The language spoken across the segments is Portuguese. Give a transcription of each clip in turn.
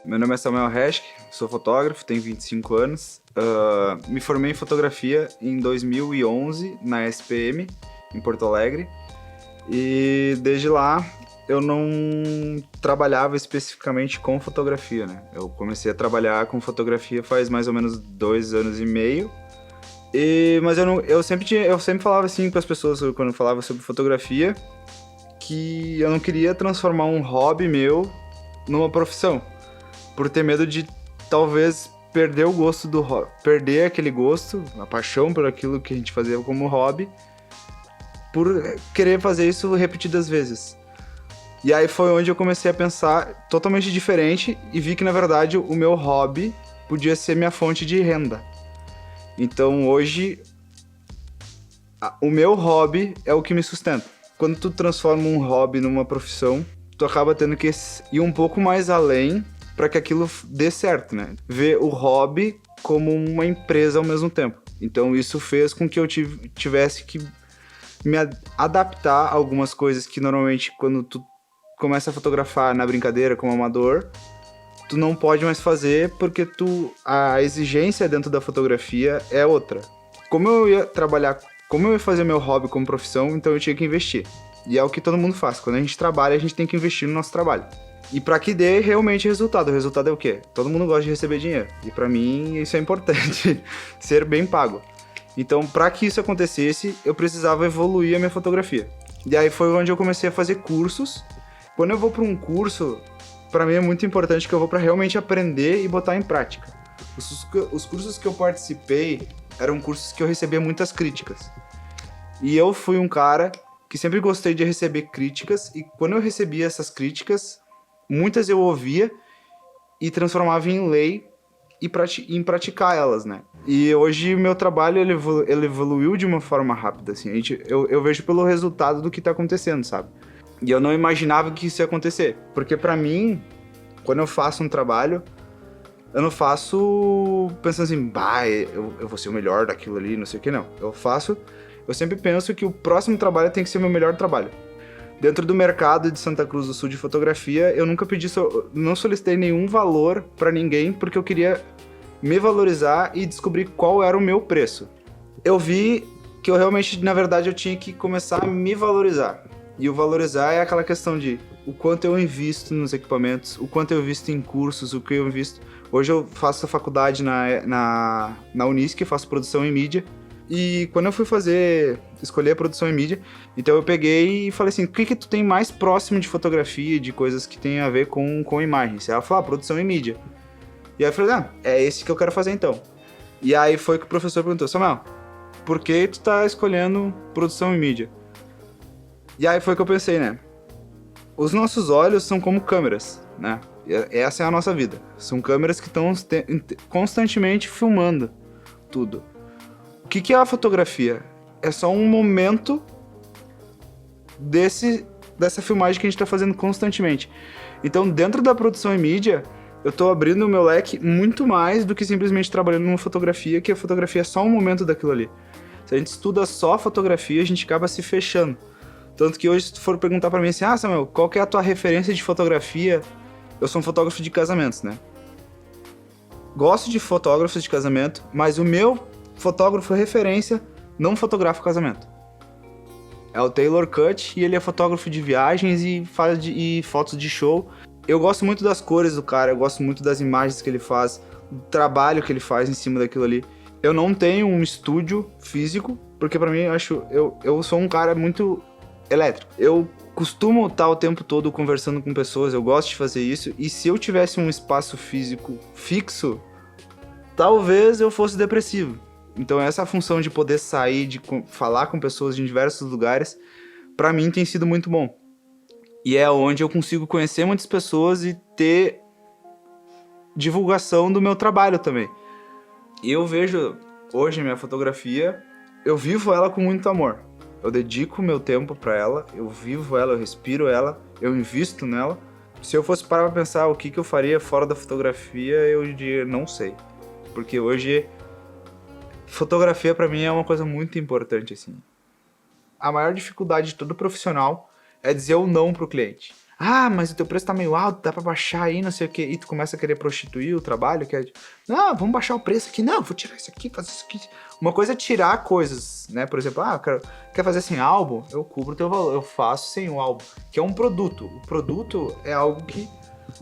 Meu nome é Samuel Reschke, sou fotógrafo, tenho 25 anos. Me formei em fotografia em 2011 na SPM, em Porto Alegre. E desde lá eu não trabalhava especificamente com fotografia, né? Eu comecei a trabalhar com fotografia faz mais ou menos 2 anos e meio. Mas eu sempre falava assim para as pessoas quando eu falava sobre fotografia que eu não queria transformar um hobby meu numa profissão, por ter medo de talvez perder o gosto do hobby, perder aquele gosto, a paixão por aquilo que a gente fazia como hobby, por querer fazer isso repetidas vezes. E aí foi onde eu comecei a pensar totalmente diferente e vi que, na verdade, o meu hobby podia ser minha fonte de renda. Então, hoje, o meu hobby é o que me sustenta. Quando tu transforma um hobby numa profissão, tu acaba tendo que ir um pouco mais além para que aquilo dê certo, né? Ver o hobby como uma empresa ao mesmo tempo. Então, isso fez com que eu tivesse que me adaptar a algumas coisas que normalmente quando tu começa a fotografar na brincadeira como amador, tu não pode mais fazer porque a exigência dentro da fotografia é outra. Como eu ia fazer meu hobby como profissão, então eu tinha que investir. E é o que todo mundo faz. Quando a gente trabalha, a gente tem que investir no nosso trabalho. E para que dê realmente resultado. O resultado é o quê? Todo mundo gosta de receber dinheiro. E para mim isso é importante, ser bem pago. Então, para que isso acontecesse, eu precisava evoluir a minha fotografia. E aí foi onde eu comecei a fazer cursos. Quando eu vou para um curso, para mim é muito importante que eu vou para realmente aprender e botar em prática. Os cursos que eu participei eram cursos que eu recebia muitas críticas. E eu fui um cara que sempre gostei de receber críticas, e quando eu recebia essas críticas, muitas eu ouvia e transformava em lei em praticar elas, né? E hoje meu trabalho ele evoluiu de uma forma rápida, assim. Eu vejo pelo resultado do que tá acontecendo, sabe? E eu não imaginava que isso ia acontecer. Porque pra mim, quando eu faço um trabalho, eu não faço pensando assim, bah, eu vou ser o melhor daquilo ali, não sei o que, não. Eu sempre penso que o próximo trabalho tem que ser o meu melhor trabalho. Dentro do mercado de Santa Cruz do Sul de fotografia, eu nunca não solicitei nenhum valor pra ninguém, porque eu queria me valorizar e descobrir qual era o meu preço. Eu vi que eu realmente, na verdade, eu tinha que começar a me valorizar. E o valorizar é aquela questão de o quanto eu invisto nos equipamentos, o quanto eu invisto em cursos, o que eu invisto. Hoje eu faço a faculdade na Unisc, faço produção em mídia. E quando eu fui escolher a produção em mídia, então eu peguei e falei assim, o que tu tem mais próximo de fotografia, de coisas que tem a ver com imagens? Ela falou, produção em mídia. E aí eu falei, é esse que eu quero fazer então. E aí foi que o professor perguntou, Samuel, por que tu tá escolhendo produção em mídia? E aí foi que eu pensei, né? Os nossos olhos são como câmeras, né? Essa é a nossa vida. São câmeras que estão constantemente filmando tudo. O que é a fotografia? É só um momento dessa filmagem que a gente está fazendo constantemente. Então, dentro da produção em mídia, eu tô abrindo o meu leque muito mais do que simplesmente trabalhando numa fotografia, que a fotografia é só um momento daquilo ali. Se a gente estuda só a fotografia, a gente acaba se fechando. Tanto que hoje, se tu for perguntar pra mim assim, Samuel, qual que é a tua referência de fotografia? Eu sou um fotógrafo de casamentos, né? Gosto de fotógrafos de casamento, mas o meu fotógrafo referência não fotografa casamento. É o Taylor Cut, e ele é fotógrafo de viagens e faz fotos de show. Eu gosto muito das cores do cara, eu gosto muito das imagens que ele faz, do trabalho que ele faz em cima daquilo ali. Eu não tenho um estúdio físico, porque pra mim eu sou um cara muito elétrico. Eu costumo estar o tempo todo conversando com pessoas, eu gosto de fazer isso, e se eu tivesse um espaço físico fixo, talvez eu fosse depressivo. Então essa função de poder sair, de falar com pessoas de diversos lugares, pra mim tem sido muito bom. E é onde eu consigo conhecer muitas pessoas e ter divulgação do meu trabalho também. E eu vejo hoje a minha fotografia, eu vivo ela com muito amor. Eu dedico meu tempo pra ela, eu vivo ela, eu respiro ela, eu invisto nela. Se eu fosse parar pra pensar o que eu faria fora da fotografia, eu diria, não sei. Porque hoje, fotografia pra mim é uma coisa muito importante, assim. A maior dificuldade de todo profissional é dizer o não pro cliente. Ah, mas o teu preço tá meio alto, dá pra baixar aí, não sei o quê. E tu começa a querer prostituir o trabalho, que é tipo, não, vamos baixar o preço aqui. Não, vou tirar isso aqui, fazer isso aqui. Uma coisa é tirar coisas, né? Por exemplo, quer fazer sem álbum? Eu cubro o teu valor, eu faço sem o álbum, que é um produto. O produto é algo que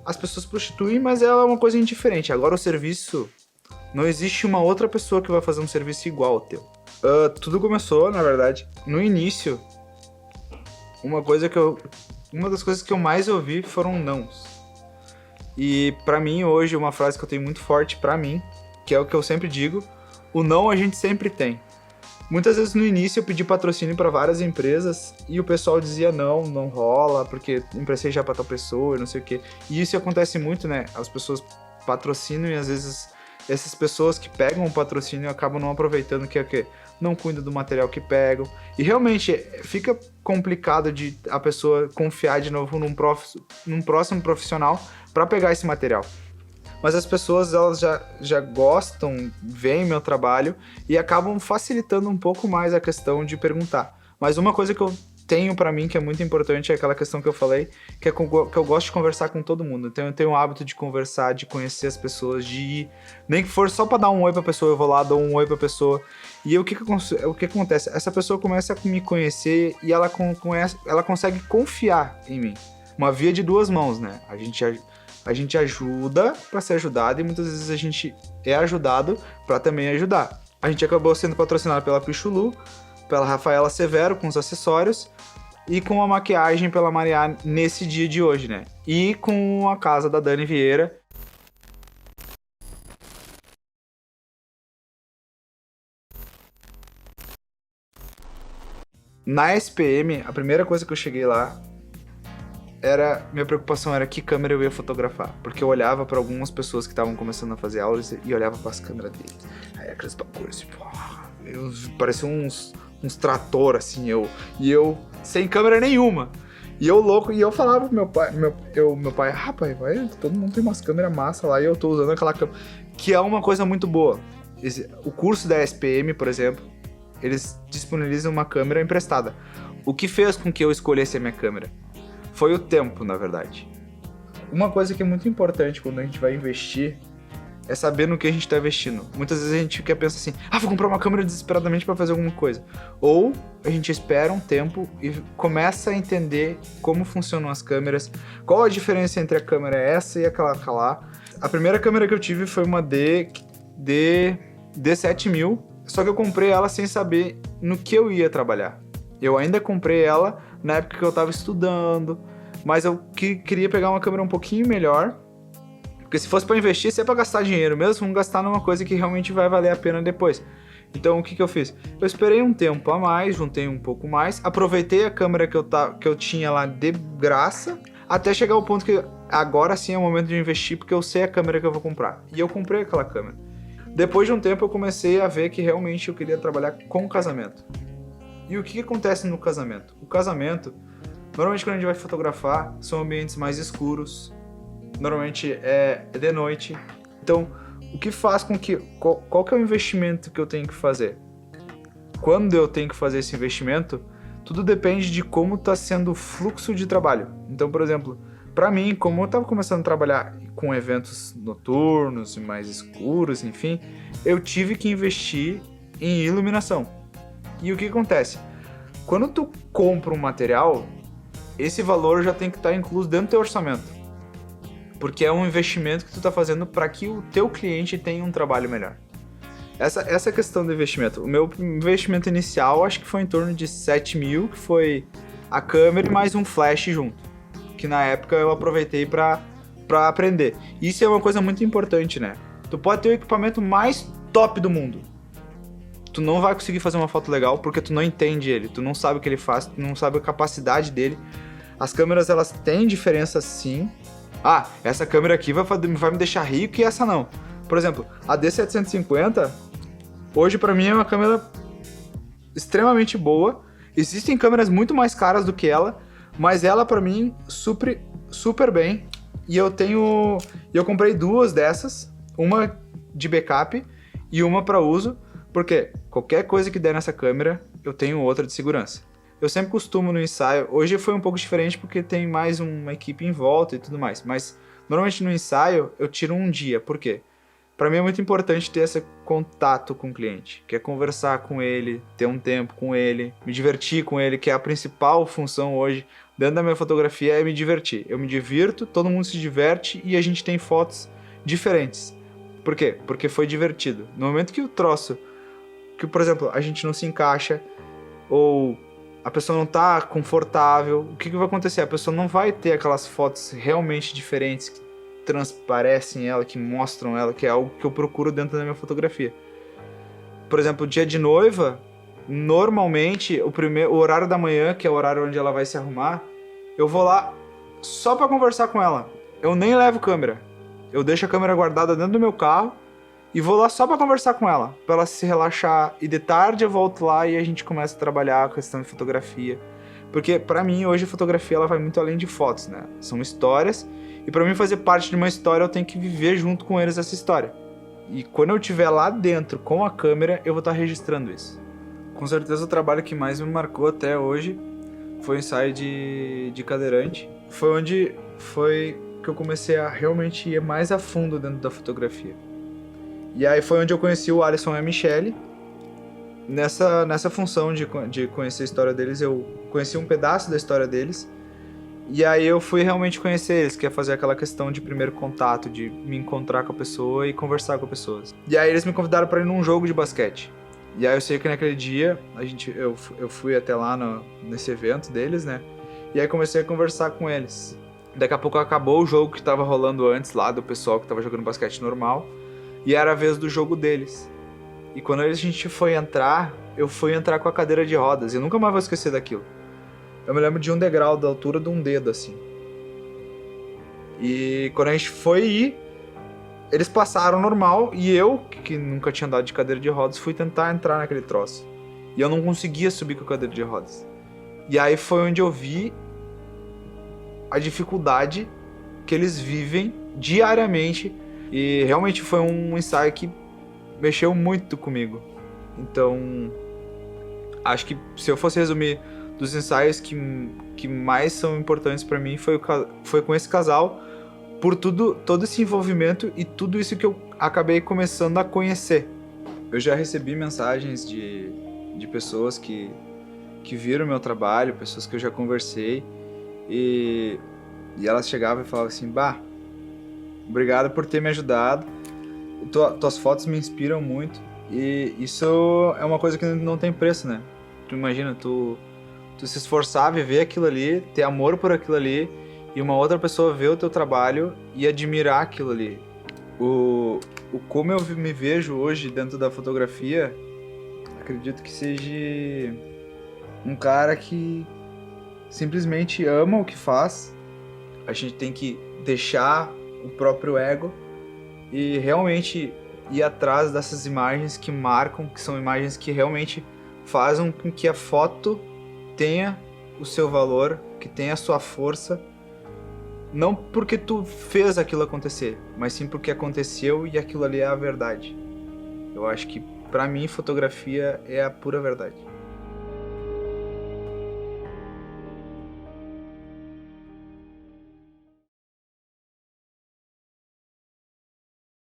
as pessoas prostituem, mas ela é uma coisa indiferente. Agora o serviço, não existe uma outra pessoa que vai fazer um serviço igual ao teu. Tudo começou, na verdade, no início, uma das coisas que eu mais ouvi foram nãos. E pra mim hoje, uma frase que eu tenho muito forte pra mim, que é o que eu sempre digo, o não a gente sempre tem. Muitas vezes no início eu pedi patrocínio pra várias empresas e o pessoal dizia não rola, porque emprestei já pra tal pessoa e não sei o quê. E isso acontece muito, né? As pessoas patrocinam e às vezes essas pessoas que pegam o patrocínio acabam não aproveitando, que é o quê? Não cuidam do material que pegam. E realmente fica complicado de a pessoa confiar de novo num próximo profissional para pegar esse material. Mas as pessoas, elas já gostam, veem meu trabalho e acabam facilitando um pouco mais a questão de perguntar. Mas uma coisa que eu tenho pra mim que é muito importante é aquela questão que eu falei, que eu gosto de conversar com todo mundo. Então eu tenho o hábito de conversar, de conhecer as pessoas, de ir, nem que for só pra dar um oi pra pessoa, eu vou lá, dou um oi pra pessoa. E o que acontece? Essa pessoa começa a me conhecer e ela consegue confiar em mim. Uma via de duas mãos, né? A gente ajuda pra ser ajudado e muitas vezes a gente é ajudado pra também ajudar. A gente acabou sendo patrocinado pela Pichulu, pela Rafaela Severo com os acessórios e com a maquiagem pela Mariá nesse dia de hoje, né? E com a casa da Dani Vieira. Na SPM, a primeira coisa que eu cheguei lá minha preocupação era que câmera eu ia fotografar, porque eu olhava para algumas pessoas que estavam começando a fazer aulas e olhava para as câmeras deles. Aí aqueles bagulhos, parecia uns trator assim, eu sem câmera nenhuma. E eu louco, e eu falava pro meu pai, rapaz, todo mundo tem umas câmeras massa lá e eu tô usando aquela câmera, que é uma coisa muito boa. O curso da SPM, por exemplo, eles disponibilizam uma câmera emprestada. O que fez com que eu escolhesse a minha câmera? Foi o tempo, na verdade. Uma coisa que é muito importante quando a gente vai investir é saber no que a gente tá investindo. Muitas vezes a gente quer pensar assim, vou comprar uma câmera desesperadamente para fazer alguma coisa. Ou a gente espera um tempo e começa a entender como funcionam as câmeras, qual a diferença entre a câmera essa e aquela lá. A primeira câmera que eu tive foi uma D7000, só que eu comprei ela sem saber no que eu ia trabalhar. Eu ainda comprei ela na época que eu tava estudando, mas eu queria pegar uma câmera um pouquinho melhor, porque se fosse para investir, se é para gastar dinheiro mesmo, vamos gastar numa coisa que realmente vai valer a pena depois. Então o que eu fiz? Eu esperei um tempo a mais, juntei um pouco mais, aproveitei a câmera que eu tinha lá de graça, até chegar ao ponto que agora sim é o momento de investir, porque eu sei a câmera que eu vou comprar. E eu comprei aquela câmera. Depois de um tempo eu comecei a ver que realmente eu queria trabalhar com casamento. E o que acontece no casamento? O casamento, normalmente quando a gente vai fotografar, são ambientes mais escuros, normalmente é de noite. Então, o que faz com que... Qual que é o investimento que eu tenho que fazer? Quando eu tenho que fazer esse investimento, tudo depende de como está sendo o fluxo de trabalho. Então, por exemplo, para mim, como eu estava começando a trabalhar com eventos noturnos e mais escuros, enfim, eu tive que investir em iluminação. E o que acontece? Quando tu compra um material, esse valor já tem que estar incluso dentro do teu orçamento. Porque é um investimento que tu está fazendo para que o teu cliente tenha um trabalho melhor. Essa é a questão do investimento. O meu investimento inicial acho que foi em torno de 7 mil, que foi a câmera e mais um flash junto. Que na época eu aproveitei para aprender. Isso é uma coisa muito importante, né? Tu pode ter o equipamento mais top do mundo. Tu não vai conseguir fazer uma foto legal porque tu não entende ele, tu não sabe o que ele faz, tu não sabe a capacidade dele. As câmeras, elas têm diferença sim. Essa câmera aqui vai me deixar rico e essa não. Por exemplo, a D750, hoje pra mim é uma câmera extremamente boa. Existem câmeras muito mais caras do que ela, mas ela pra mim supre super bem. E eu comprei duas dessas, uma de backup e uma para uso. Porque qualquer coisa que der nessa câmera, eu tenho outra de segurança. eu sempre costumo no ensaio, hoje foi um pouco diferente porque tem mais uma equipe em volta e tudo mais, mas normalmente no ensaio eu tiro um dia, por quê? Para mim é muito importante ter esse contato com o cliente, que é conversar com ele, ter um tempo com ele, me divertir com ele, que é a principal função hoje dentro da minha fotografia é me divertir. Eu me divirto, todo mundo se diverte e a gente tem fotos diferentes. Por quê? Porque foi divertido. No momento que o troço, que por exemplo, a gente não se encaixa ou a pessoa não tá confortável, o que vai acontecer? A pessoa não vai ter aquelas fotos realmente diferentes que transparecem ela, que mostram ela, que é algo que eu procuro dentro da minha fotografia. Por exemplo, dia de noiva, normalmente o horário da manhã, que é o horário onde ela vai se arrumar, eu vou lá só pra conversar com ela. Eu nem levo câmera. Eu deixo a câmera guardada dentro do meu carro e vou lá só pra conversar com ela, pra ela se relaxar. E de tarde eu volto lá e a gente começa a trabalhar a questão de fotografia. Porque pra mim hoje a fotografia ela vai muito além de fotos, né? São histórias. E pra mim fazer parte de uma história, eu tenho que viver junto com eles essa história. E quando eu estiver lá dentro com a câmera, eu vou estar registrando isso. Com certeza o trabalho que mais me marcou até hoje foi o ensaio de cadeirante. Foi que eu comecei a realmente ir mais a fundo dentro da fotografia. E aí foi onde eu conheci o Alisson e a Michelle. Nessa função de conhecer a história deles, eu conheci um pedaço da história deles. E aí eu fui realmente conhecer eles, que é fazer aquela questão de primeiro contato, de me encontrar com a pessoa e conversar com as pessoas. E aí eles me convidaram para ir num jogo de basquete. E aí eu sei que naquele dia, eu fui até lá nesse evento deles, né? E aí comecei a conversar com eles. Daqui a pouco acabou o jogo que tava rolando antes lá, do pessoal que tava jogando basquete normal. E era a vez do jogo deles. E quando a gente foi entrar, eu fui entrar com a cadeira de rodas. E eu nunca mais vou esquecer daquilo. Eu me lembro de um degrau da altura de um dedo, assim. E quando a gente foi ir, eles passaram normal e eu, que nunca tinha andado de cadeira de rodas, fui tentar entrar naquele troço. E eu não conseguia subir com a cadeira de rodas. E aí foi onde eu vi a dificuldade que eles vivem diariamente. E realmente foi um ensaio que mexeu muito comigo. Então, acho que se eu fosse resumir dos ensaios que mais são importantes pra mim foi com esse casal, por todo esse envolvimento e tudo isso que eu acabei começando a conhecer. Eu já recebi mensagens de pessoas que viram meu trabalho, pessoas que eu já conversei, e elas chegavam e falavam assim: bah, obrigado por ter me ajudado, tuas fotos me inspiram muito, e isso é uma coisa que não tem preço, né? Tu imagina, tu se esforçar, viver aquilo ali, ter amor por aquilo ali, e uma outra pessoa ver o teu trabalho e admirar aquilo ali. O como eu me vejo hoje dentro da fotografia, acredito que seja um cara que simplesmente ama o que faz. A gente tem que deixar o próprio ego e realmente ir atrás dessas imagens que marcam, que são imagens que realmente fazem com que a foto tenha o seu valor, que tenha a sua força, não porque tu fez aquilo acontecer, mas sim porque aconteceu e aquilo ali é a verdade. Eu acho que pra mim fotografia é a pura verdade.